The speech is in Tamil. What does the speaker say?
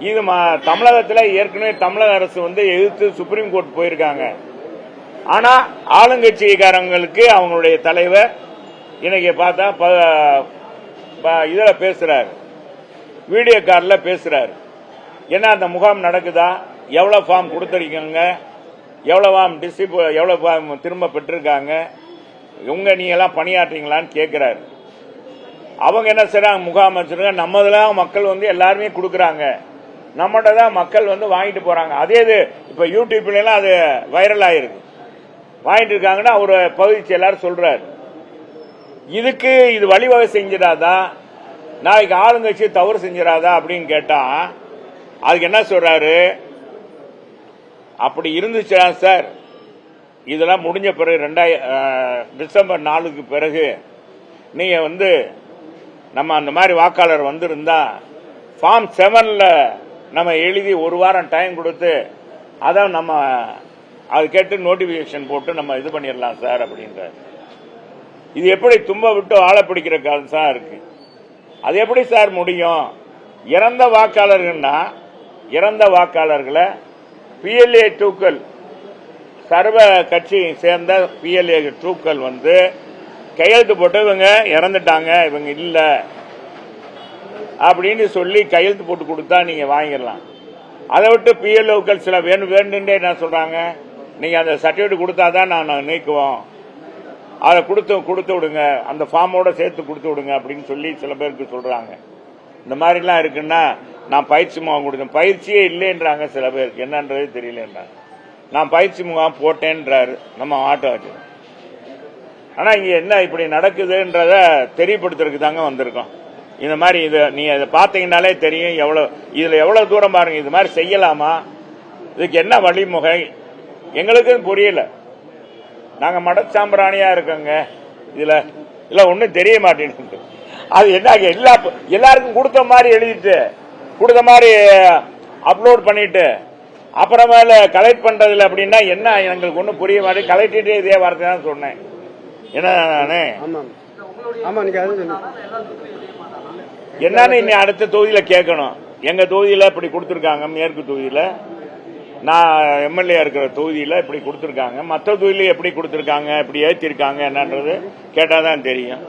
இது தமிழகத்தில் ஏற்கனவே தமிழக அரசு எதிர்த்து சுப்ரீம் கோர்ட் போயிருக்காங்க. ஆனா ஆளுங்கட்சிக்காரங்களுக்கு அவங்களுடைய தலைவர் இன்னைக்கு பார்த்தா இதுல பேசுறாரு, வீடியோ கார்ல பேசுறாரு. என்ன அந்த முகாம் நடக்குதா, எவ்வளவு ஃபார்ம் கொடுத்திருக்கீங்க, எவ்வளவு ஃபார்ம் திரும்ப பெற்றிருக்காங்க, நீ எல்லாம் பணியாற்றீங்களான்னு கேட்கிறாரு. அவங்க என்ன செய்றாங்க, முகாம் வச்சிருக்காங்க, நம்மதெல்லாம் மக்கள் எல்லாருமே கொடுக்கறாங்க, நம்மகிட்ட தான் மக்கள் வாங்கிட்டு போறாங்க. அதே இது இப்ப யூடியூப்ல எல்லாம் அது வைரல் ஆயிருக்கு. வாங்கிட்டு இருக்காங்கன்னா ஒரு பகுதி செயலாளர் சொல்றாரு. இதுக்கு இது வழிவகை செஞ்சிடாதா, நாளைக்கு ஆளுங்கட்சி தவறு செஞ்சிடாதா அப்படின்னு கேட்டா அதுக்கு என்ன சொல்றாரு, அப்படி இருந்துச்சா சார், இதெல்லாம் முடிஞ்ச பிறகு டிசம்பர் 4க்கு பிறகு நீங்க நம்ம அந்த மாதிரி வாக்காளர் வந்திருந்தா ஃபார்ம் 7ல நம்ம எழுதி ஒரு வாரம் டைம் கொடுத்து அதான் நம்ம அது கேட்டு நோட்டிபிகேஷன் போட்டு நம்ம இது பண்ணிடலாம் சார் அப்படின்றார். இது எப்படி தும்ப விட்டு ஆள பிடிக்கிற காலம் இருக்கு. அது எப்படி சார் முடியும்? இறந்த வாக்காளர்களை பிஎல்ஏ டூக்கள், சர்வ கட்சியை சேர்ந்த பிஎல்ஏ டூக்கள் கையெழுத்து போட்டு இவங்க இறந்துட்டாங்க, இவங்க இல்ல அப்படின்னு சொல்லி கையெழுத்து போட்டு கொடுத்தா நீங்க வாங்கிடலாம். அதை விட்டு பிஎல்ஓக்கள் சில வேண்டுண்டே என்ன சொல்றாங்க, நீங்க அந்த சர்டிபிகேட் கொடுத்தாதான் நான் நீக்குவோம், அதை கொடுத்து விடுங்க, அந்த ஃபார்மோட சேர்த்து கொடுத்து விடுங்க அப்படின்னு சொல்லி சில பேருக்கு சொல்றாங்க. இந்த மாதிரி எல்லாம் இருக்குன்னா நான் பயிற்சி முகாம் கொடுத்தேன், பயிற்சியே இல்லைன்றாங்க சில பேருக்கு, என்னன்றது தெரியலன்றாங்க. நான் பயிற்சி முகாம் போட்டேன்றாரு நம்ம ஆட்டோ வச்சு. ஆனா இங்க என்ன இப்படி நடக்குதுன்றத தெரியப்படுத்துறதுக்கு தாங்க வந்திருக்கோம். இந்த மாதிரி நீங்க இதை பாத்தீங்கன்னாலே தெரியும் இதுல எவ்வளவு தூரம் பாருங்க. இது மாதிரி செய்யலாமா, இதுக்கு என்ன வழிமுறை எங்களுக்கு புரியல. நாங்க மடச்சாம்பிராணியா இருக்கோங்க, இதுல ஒன்னும் தெரிய மாட்டேங்குது. அது என்ன எல்லாருக்கும் கொடுத்த மாதிரி எழுதிட்டு கொடுத்த மாதிரி அப்லோட் பண்ணிட்டு அப்புறமேல கலெக்ட் பண்றதுல அப்படின்னா என்ன எங்களுக்கு ஒன்னும் புரிய மாட்டேங்குது. கலெக்டரே இதே வார்த்தை தான் சொன்னேன். என்ன என்னன்னு இன்னும் அடுத்த தொகுதியில கேட்கணும். எங்க தொகுதியில இப்படி கொடுத்திருக்காங்க, மேற்கு தொகுதியில நான் எம்எல்ஏ இருக்கிற தொகுதியில இப்படி கொடுத்திருக்காங்க, மற்ற தொகுதியில எப்படி கொடுத்திருக்காங்க, இப்படி ஏற்றிருக்காங்க என்னன்றது கேட்டாதான் தெரியும்.